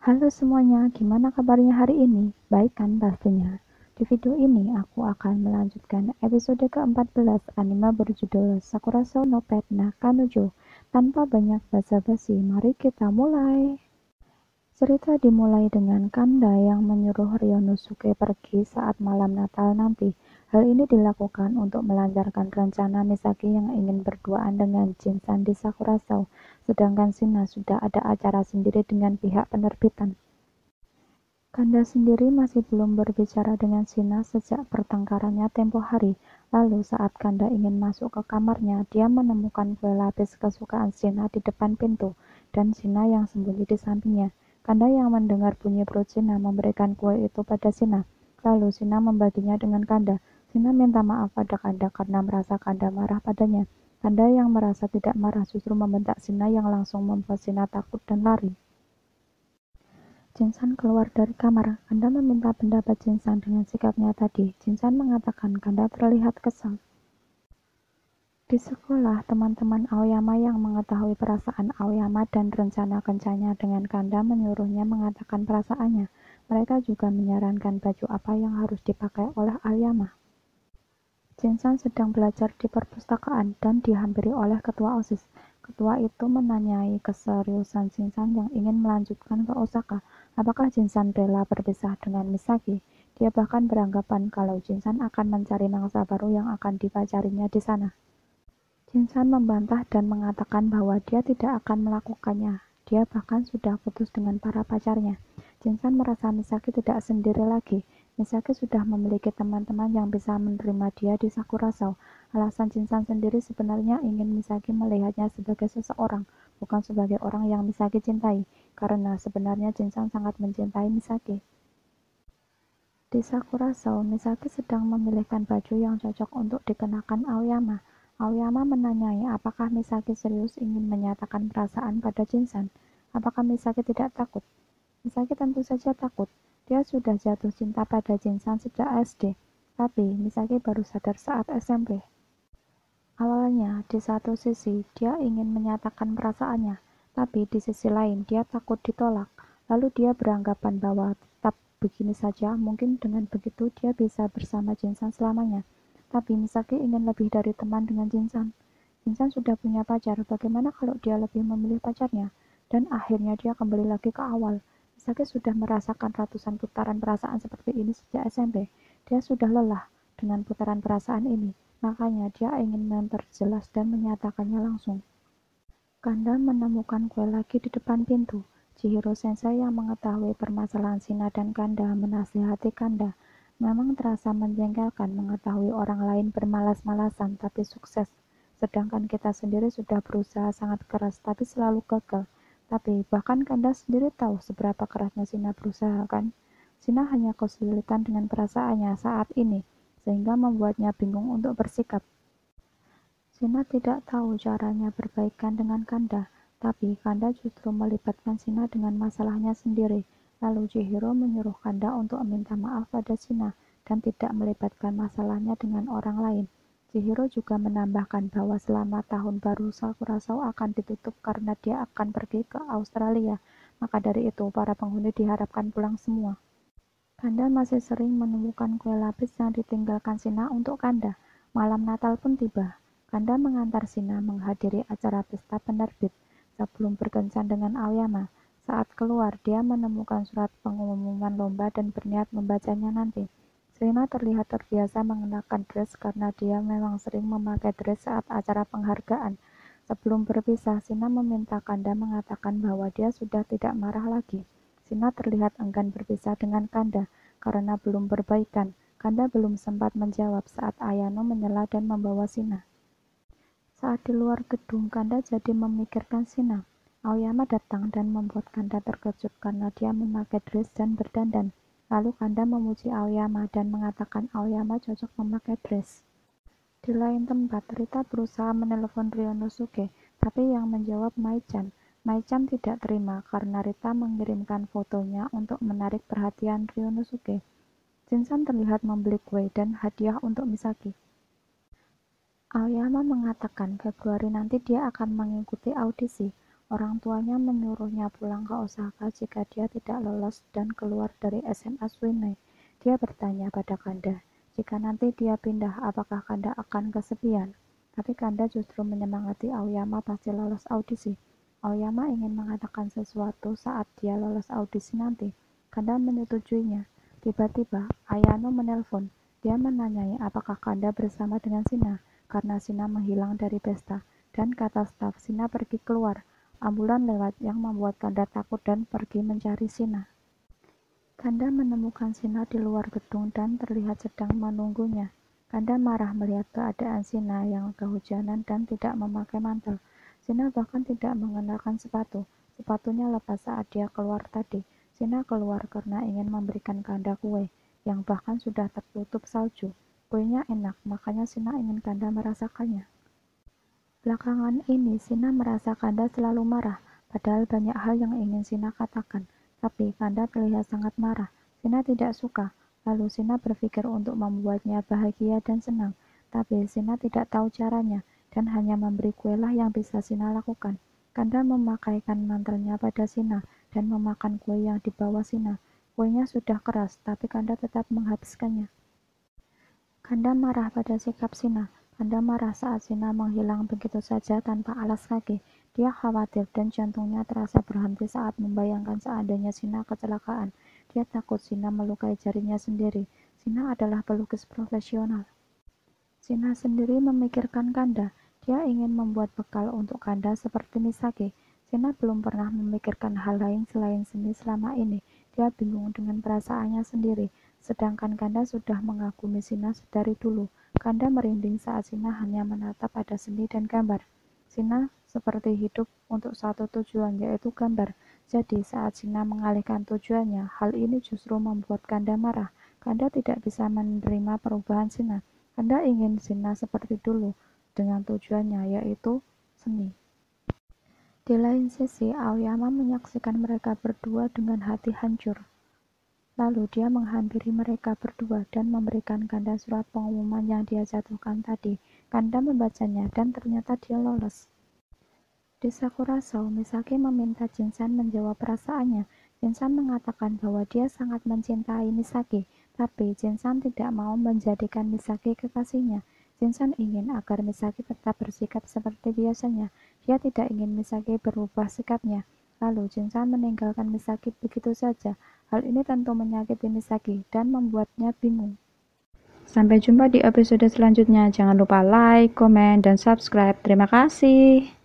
Halo semuanya, gimana kabarnya hari ini? Baik kan pastinya. Di video ini aku akan melanjutkan episode ke-14 anime berjudul Sakura Sou no Pet na Kanojo. Tanpa banyak basa-basi, mari kita mulai. Cerita dimulai dengan Kanda yang menyuruh Ryonosuke pergi saat malam Natal nanti. Hal ini dilakukan untuk melancarkan rencana Misaki yang ingin berduaan dengan Jinsan di Sakurasou, sedangkan Shina sudah ada acara sendiri dengan pihak penerbitan. Kanda sendiri masih belum berbicara dengan Shina sejak pertengkarannya tempo hari. Lalu saat Kanda ingin masuk ke kamarnya, dia menemukan kue lapis kesukaan Shina di depan pintu, dan Shina yang sembunyi di sampingnya. Kanda yang mendengar bunyi perut Shina memberikan kue itu pada Shina. Lalu Shina membaginya dengan Kanda. Shina minta maaf pada Kanda karena merasa Kanda marah padanya. Kanda yang merasa tidak marah justru membentak Shina yang langsung membuat Shina takut dan lari. Jinsan keluar dari kamar. Kanda meminta pendapat Jinsan dengan sikapnya tadi. Jinsan mengatakan Kanda terlihat kesal. Di sekolah, teman-teman Aoyama yang mengetahui perasaan Aoyama dan rencana kencannya dengan Kanda menyuruhnya mengatakan perasaannya. Mereka juga menyarankan baju apa yang harus dipakai oleh Aoyama. Jinsan sedang belajar di perpustakaan dan dihampiri oleh ketua OSIS. Ketua itu menanyai keseriusan Jinsan yang ingin melanjutkan ke Osaka. Apakah Jinsan rela berpisah dengan Misaki? Dia bahkan beranggapan kalau Jinsan akan mencari mangsa baru yang akan dipacarinya di sana. Jinsan membantah dan mengatakan bahwa dia tidak akan melakukannya. Dia bahkan sudah putus dengan para pacarnya. Jinsan merasa Misaki tidak sendiri lagi. Misaki sudah memiliki teman-teman yang bisa menerima dia di Sakurasou. Alasan Jinsan sendiri sebenarnya ingin Misaki melihatnya sebagai seseorang, bukan sebagai orang yang Misaki cintai, karena sebenarnya Jinsan sangat mencintai Misaki. Di Sakurasou, Misaki sedang memilihkan baju yang cocok untuk dikenakan Aoyama. Aoyama menanyai apakah Misaki serius ingin menyatakan perasaan pada Jinsan. Apakah Misaki tidak takut? Misaki tentu saja takut. Dia sudah jatuh cinta pada Jinsan sejak SD, tapi Misaki baru sadar saat SMP. Awalnya, di satu sisi, dia ingin menyatakan perasaannya, tapi di sisi lain dia takut ditolak. Lalu dia beranggapan bahwa tetap begini saja, mungkin dengan begitu dia bisa bersama Jinsan selamanya. Tapi Misaki ingin lebih dari teman dengan Jinsan. Jinsan sudah punya pacar, bagaimana kalau dia lebih memilih pacarnya? Dan akhirnya dia kembali lagi ke awal. Misaki sudah merasakan ratusan putaran perasaan seperti ini sejak SMP. Dia sudah lelah dengan putaran perasaan ini, makanya dia ingin memperjelas dan menyatakannya langsung. Kanda menemukan kue lagi di depan pintu. Chihiro Sensei yang mengetahui permasalahan Shina dan Kanda menasihati Kanda. Memang terasa menjengkelkan mengetahui orang lain bermalas-malasan tapi sukses, sedangkan kita sendiri sudah berusaha sangat keras tapi selalu gagal. Tapi bahkan Kanda sendiri tahu seberapa kerasnya Shina berusaha kan? Shina hanya kesulitan dengan perasaannya saat ini, sehingga membuatnya bingung untuk bersikap. Shina tidak tahu caranya berbaikan dengan Kanda, tapi Kanda justru melibatkan Shina dengan masalahnya sendiri. Lalu Chihiro menyuruh Kanda untuk meminta maaf pada Shina dan tidak melibatkan masalahnya dengan orang lain. Chihiro juga menambahkan bahwa selama tahun baru Sakurasou akan ditutup karena dia akan pergi ke Australia. Maka dari itu, para penghuni diharapkan pulang semua. Kanda masih sering menemukan kue lapis yang ditinggalkan Shina untuk Kanda. Malam Natal pun tiba. Kanda mengantar Shina menghadiri acara pesta penerbit sebelum berkencan dengan Aoyama. Saat keluar, dia menemukan surat pengumuman lomba dan berniat membacanya nanti. Shina terlihat terbiasa mengenakan dress karena dia memang sering memakai dress saat acara penghargaan. Sebelum berpisah, Shina meminta Kanda mengatakan bahwa dia sudah tidak marah lagi. Shina terlihat enggan berpisah dengan Kanda karena belum berbaikan. Kanda belum sempat menjawab saat Ayano menyela dan membawa Shina. Saat di luar gedung, Kanda jadi memikirkan Shina. Aoyama datang dan membuat Kanda terkejut karena dia memakai dress dan berdandan. Lalu Kanda memuji Aoyama dan mengatakan Aoyama cocok memakai dress. Di lain tempat, Rita berusaha menelepon Ryonosuke, tapi yang menjawab Mai-chan. Mai-chan tidak terima karena Rita mengirimkan fotonya untuk menarik perhatian Ryonosuke. Jinsan terlihat membeli kue dan hadiah untuk Misaki. Aoyama mengatakan Februari nanti dia akan mengikuti audisi. Orang tuanya menyuruhnya pulang ke Osaka jika dia tidak lolos dan keluar dari SMA Swinei. Dia bertanya pada Kanda, jika nanti dia pindah, apakah Kanda akan kesepian? Tapi Kanda justru menyemangati Aoyama pasti lolos audisi. Aoyama ingin mengatakan sesuatu saat dia lolos audisi nanti. Kanda menyetujuinya. Tiba-tiba, Ayano menelpon. Dia menanyai apakah Kanda bersama dengan Shina, karena Shina menghilang dari pesta. Dan kata staf, Shina pergi keluar. Ambulan lewat yang membuat Kanda takut dan pergi mencari Shina. Kanda menemukan Shina di luar gedung dan terlihat sedang menunggunya. Kanda marah melihat keadaan Shina yang kehujanan dan tidak memakai mantel. Shina bahkan tidak mengenakan sepatu. Sepatunya lepas saat dia keluar tadi. Shina keluar karena ingin memberikan Kanda kue, yang bahkan sudah tertutup salju. Kuenya enak, makanya Shina ingin Kanda merasakannya. Belakangan ini, Shina merasa Kanda selalu marah, padahal banyak hal yang ingin Shina katakan. Tapi Kanda terlihat sangat marah. Shina tidak suka. Lalu Shina berpikir untuk membuatnya bahagia dan senang. Tapi Shina tidak tahu caranya, dan hanya memberi kuelah yang bisa Shina lakukan. Kanda memakaikan mantelnya pada Shina, dan memakan kue yang dibawa Shina. Kuenya sudah keras, tapi Kanda tetap menghabiskannya. Kanda marah pada sikap Shina. Kanda marah saat Shina menghilang begitu saja tanpa alas kaki. Dia khawatir dan jantungnya terasa berhenti saat membayangkan seandainya Shina kecelakaan. Dia takut Shina melukai jarinya sendiri. Shina adalah pelukis profesional. Shina sendiri memikirkan Kanda. Dia ingin membuat bekal untuk Kanda seperti Misaki. Shina belum pernah memikirkan hal lain selain seni selama ini. Dia bingung dengan perasaannya sendiri. Sedangkan Kanda sudah mengagumi Shina dari dulu. Kanda merinding saat Shina hanya menatap pada seni dan gambar. Shina seperti hidup untuk satu tujuan, yaitu gambar. Jadi saat Shina mengalihkan tujuannya, hal ini justru membuat Kanda marah. Kanda tidak bisa menerima perubahan Shina. Kanda ingin Shina seperti dulu, dengan tujuannya, yaitu seni. Di lain sisi, Aoyama menyaksikan mereka berdua dengan hati hancur. Lalu dia menghampiri mereka berdua dan memberikan Kanda surat pengumuman yang dia jatuhkan tadi. Kanda membacanya dan ternyata dia lolos. Di Sakura Show, Misaki meminta Jinsan menjawab perasaannya. Jinsan mengatakan bahwa dia sangat mencintai Misaki, tapi Jinsan tidak mau menjadikan Misaki kekasihnya. Jinsan ingin agar Misaki tetap bersikap seperti biasanya. Dia tidak ingin Misaki berubah sikapnya. Lalu Jinsan meninggalkan Misaki begitu saja. Hal ini tentu menyakiti Misaki dan membuatnya bingung. Sampai jumpa di episode selanjutnya. Jangan lupa like, komen, dan subscribe. Terima kasih.